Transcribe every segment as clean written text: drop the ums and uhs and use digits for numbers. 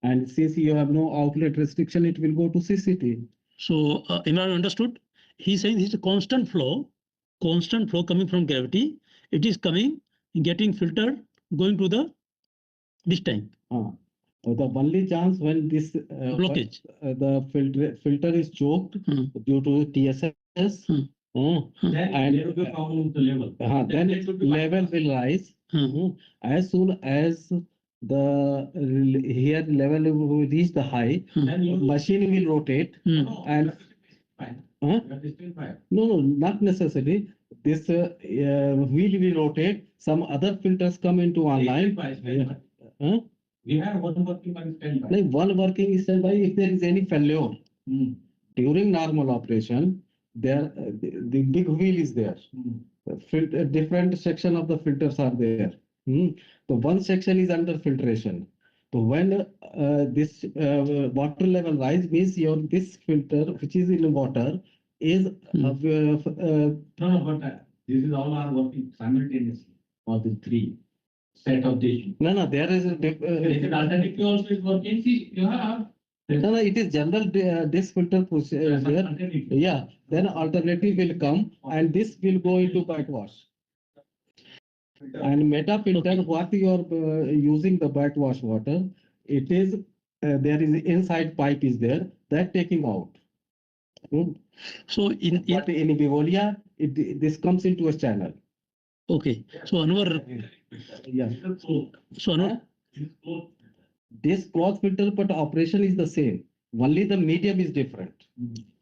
And since you have no outlet restriction, it will go to CCT. So, Imran understood? He's saying this is a constant flow coming from gravity. It is coming, getting filtered, going to this tank. The only chance when this blockage, the filter is choked due to TSS, and there will be a problem with the level. Then level will rise. As soon as the here level will reach the high, machine will rotate and no, not necessarily. This wheel will rotate. Some other filters come into online. We have one working by standby. Like one working standby if there is any failure. During normal operation, there the big wheel is there. Different section of the filters are there. So one section is under filtration. So when this water level rise means this filter which is in water is No, but this is all are working simultaneously. All the three set of the. No, there is a Alternative also is working. See, you have. No, it is general this filter procedure. Yeah, then alternative will come and this will go into backwash. And meta filter, what you are using the backwash water, it is there is inside pipe is there that taking out. So in Bivolia, this comes into a channel. Okay. So Anwar. Yeah. So Anwar. This cloth filter, but operation is the same. Only the medium is different.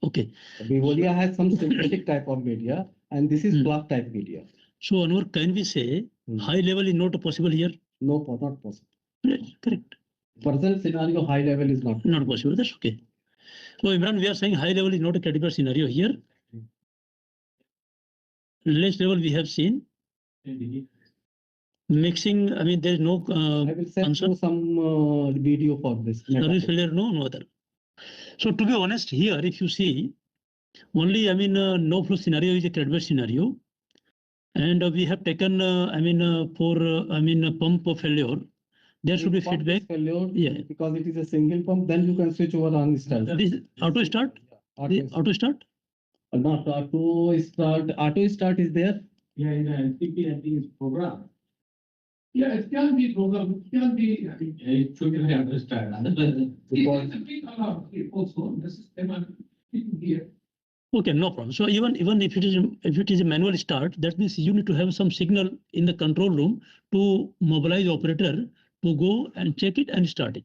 Okay. Bivolia has some synthetic type of media, and this is cloth type media. So Anwar, can we say high level is not possible here? No, not possible. Correct. Present scenario, high level is not possible. That's okay. So Imran, we are saying high level is not a credible scenario here. Less level we have seen. Mixing, I mean, there is no. I will send you some video for this. Service failure, no other. So to be honest, here, if you see, only, I mean, no flow scenario is a credible scenario. And we have taken, for pump failure, there should be feedback. Failure, yeah, because it is a single pump, then you can switch over on start. This auto start? Auto start? Not auto start. Auto start is there. Yeah, in the NCP, I think it's program. Yeah, it can be program. It can be. It should be understand. Because also the system here. Okay, no problem. So even if it is a manual start, that means you need to have some signal in the control room to mobilize operator to go and check it and start it.